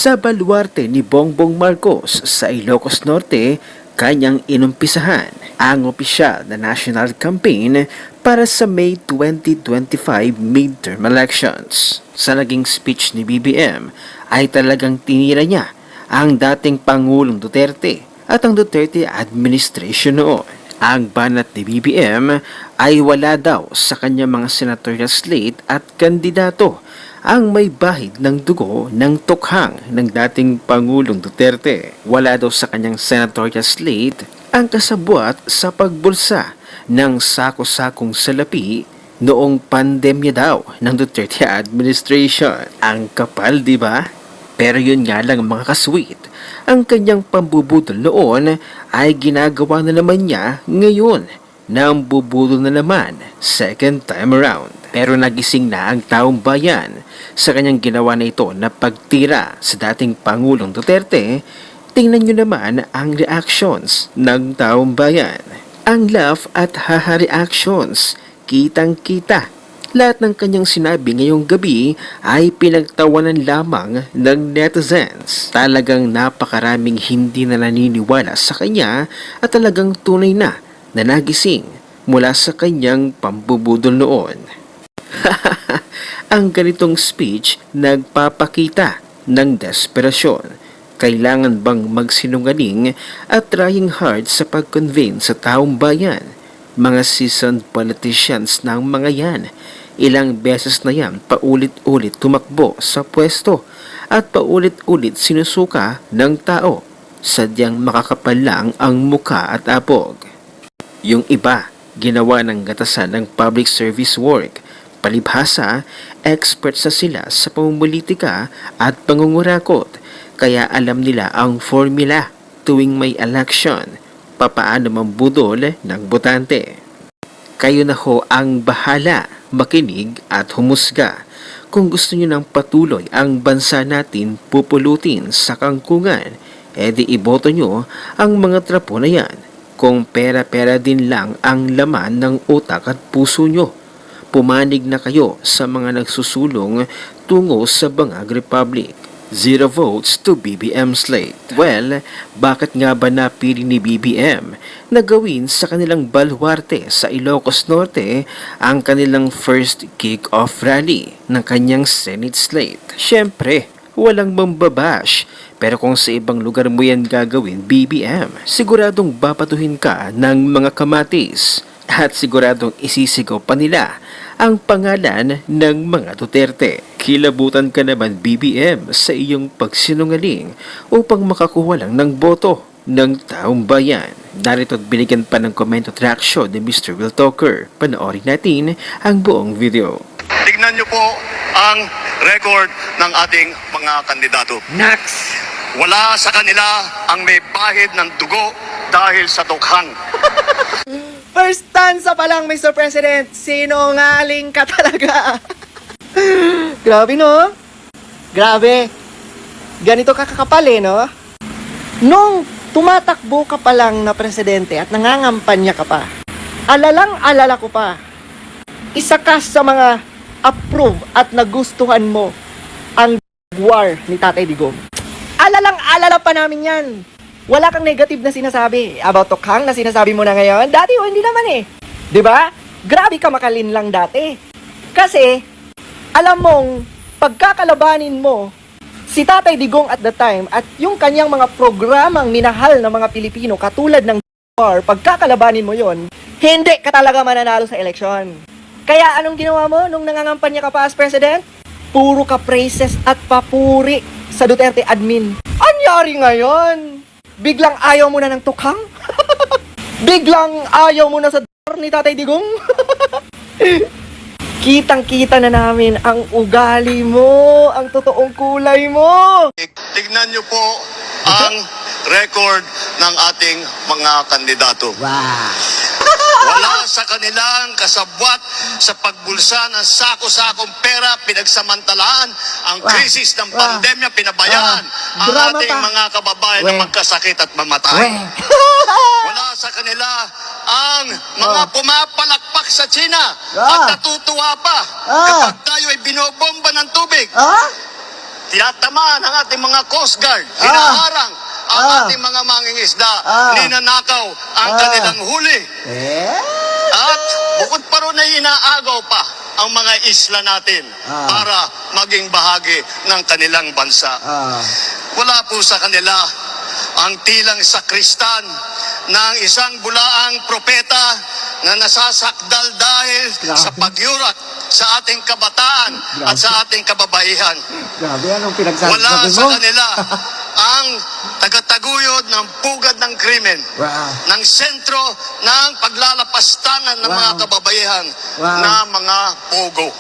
Sa baluarte ni Bongbong Marcos sa Ilocos Norte, kanyang inumpisahan ang opisyal na national campaign para sa May 2025 midterm elections. Sa naging speech ni BBM ay talagang tinira niya ang dating Pangulong Duterte at ang Duterte administration noon. Ang banat ni BBM ay wala daw sa kanyang mga senatorial slate at kandidato ang may bahid ng dugo ng tukhang ng dating Pangulong Duterte. Wala daw sa kanyang senatorial slate ang kasabwat sa pagbulsa ng sako-sakong salapi noong pandemya daw ng Duterte administration. Ang kapal, di ba? Pero yun nga lang mga kasweet, ang kanyang pambubudol noon ay ginagawa na naman niya ngayon nang bubudol na naman second time around. Pero nagising na ang taong bayan sa kanyang ginawa na ito na pagtira sa dating Pangulong Duterte. Tingnan nyo naman ang reactions ng taong bayan. Ang laugh at haha reactions, kitang-kita. Lahat ng kanyang sinabi ngayong gabi ay pinagtawanan lamang ng netizens. Talagang napakaraming hindi na naniniwala sa kanya at talagang tunay na nagising mula sa kanyang pambubudol noon. Ang ganitong speech nagpapakita ng desperasyon. Kailangan bang magsinungaling at trying hard sa pag-convince sa taong bayan? Mga seasoned politicians ng mga yan. Ilang beses na yan paulit-ulit tumakbo sa pwesto at paulit-ulit sinusuka ng tao. Sadyang makakapal lang ang muka at apog. Yung iba, ginawa ng gatasan ng public service work. Palibhasa, experts na sila sa pamumulitika at pangungurakot, kaya alam nila ang formula tuwing may election, papaano mambudol ng botante. Kayo na ho ang bahala, makinig at humusga. Kung gusto nyo ng patuloy ang bansa natin pupulutin sa kangkungan, edi iboto nyo ang mga trapo na yan. Kung pera-pera din lang ang laman ng utak at puso nyo, pumanig na kayo sa mga nagsusulong tungo sa Bangag Republic. 0 votes to BBM slate. Well, bakit nga ba napili ni BBM na gawin sa kanilang baluarte sa Ilocos Norte ang kanilang first kick-off rally ng kanyang Senate slate? Siyempre, walang mambabash. Pero kung sa ibang lugar mo yan gagawin, BBM, siguradong babatuhin ka ng mga kamatis. At siguradong isisigaw pa nila ang pangalan ng mga Duterte. Kilabutan ka naman BBM sa iyong pagsinungaling upang makakuha lang ng boto ng taong bayan. Narito at binigyan pa ng comment at reaction ni Mr. Will Talker. Panoorin natin ang buong video. Tignan niyo po ang record ng ating mga kandidato. Nax! Wala sa kanila ang may bahid ng dugo dahil sa tukhang. First stanza pa lang, Mr. President. Sinungaling ka talaga. Grabe, no? Grabe. Ganito ka kakapal, no? Nung tumatakbo ka pa lang na presidente at nangangampanya ka pa, alalang-alala ko pa, isa ka sa mga approve at nagustuhan mo ang war ni Tatay Digong. Alalang-alala pa namin yan. Wala kang negative na sinasabi about tukhang na sinasabi mo na ngayon. Dati hindi naman eh. 'Di ba? Grabe ka makalinlang dati. Kasi alam mong pagkakalabanin mo si Tatay Digong at the time at yung kanyang mga programang minahal ng mga Pilipino katulad ng war, pagkakalabanin mo 'yon, hindi ka talaga mananalo sa eleksyon. Kaya anong ginawa mo nung nangangampanya ka pa as president? Puro ka praises at papuri sa Duterte admin. Anyari ngayon? Biglang ayaw mo na ng tukhang? Biglang ayaw mo na sa ni Tatay Digong? Kitang-kita na namin ang ugali mo, ang totoong kulay mo. Tignan niyo po ang record ng ating mga kandidato. Wow. Wala sa kanilang kasabwat sa pagbulsa ng sako-sakong pera, pinagsamantalaan ang krisis ng pandemya, pinabayaan ang Drama ating pa. mga kababayan na magkasakit at mamatay. Wala sa kanila ang mga pumapalakpak sa China at natutuwa pa kapag tayo ay binobomba ng tubig. tinatamaan ang ating mga Coast Guard, hinaharang ang ating mga mangingisda, ninanakaw ang kanilang huli. At bukod pa ron ay inaagaw pa ang mga isla natin para maging bahagi ng kanilang bansa. Wala po sa kanila ang tilang sakristan ng isang bulaang propeta na nasasakdal dahil sa pagyurak sa ating kabataan at sa ating kababaihan. Grabe, anong pinagsasabi mo? Wala sa kanila ang tagataguyod ng pugad ng krimen, ng sentro ng paglalapastangan ng mga kababaihan na mga pogo.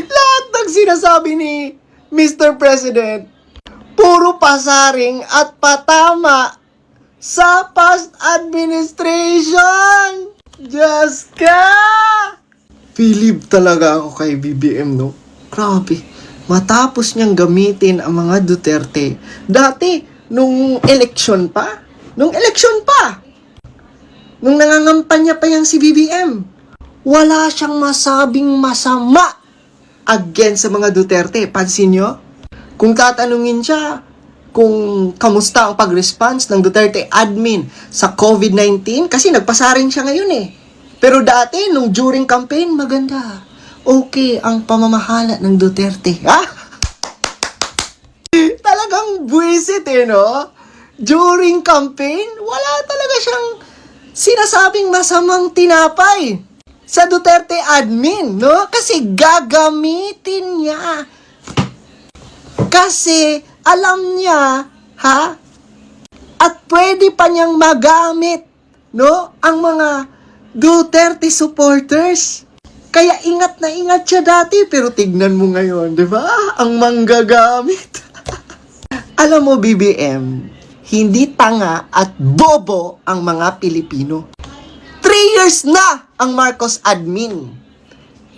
Lahat ng sinasabi ni Mr. President, puro pasaring at patama sa past administration. Diyos ka! Believe talaga ako kay BBM, no? Grabe. Matapos niyang gamitin ang mga Duterte. Dati, nung election pa, nung nangangampanya pa yan si BBM, wala siyang masabing masama against sa mga Duterte. Pansin nyo? Kung tatanungin siya kung kamusta ang pag-response ng Duterte admin sa COVID-19, kasi nagpasarin siya ngayon eh. Pero dati, nung during campaign, maganda. Okay ang pamamahala ng Duterte. Ha? Talagang buwisit eh, no? During campaign, wala talaga siyang sinasabing masamang tinapay sa Duterte admin, no? Kasi gagamitin niya. Kasi alam niya, ha? At pwede pa niyang magamit, no? Ang mga Duterte supporters. Kaya ingat na ingat siya dati, pero tignan mo ngayon, di ba? Ang manggagamit. Alam mo, BBM, hindi tanga at bobo ang mga Pilipino. 3 years na ang Marcos admin.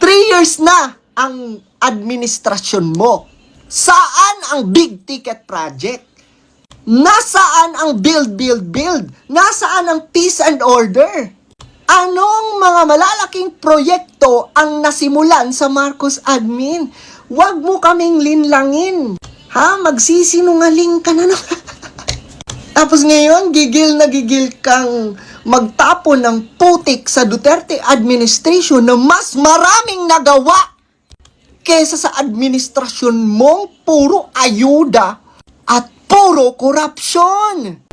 3 years na ang administrasyon mo. Saan ang big ticket project? Nasaan ang build? Nasaan ang peace and order? Anong mga malalaking proyekto ang nasimulan sa Marcos admin? Huwag mo kaming linlangin. Ha? Magsisinungaling ka na naman. Tapos ngayon, gigil na gigil kang magtapon ng putik sa Duterte administration na mas maraming nagawa kesa sa administrasyon mong puro ayuda at puro korupsyon.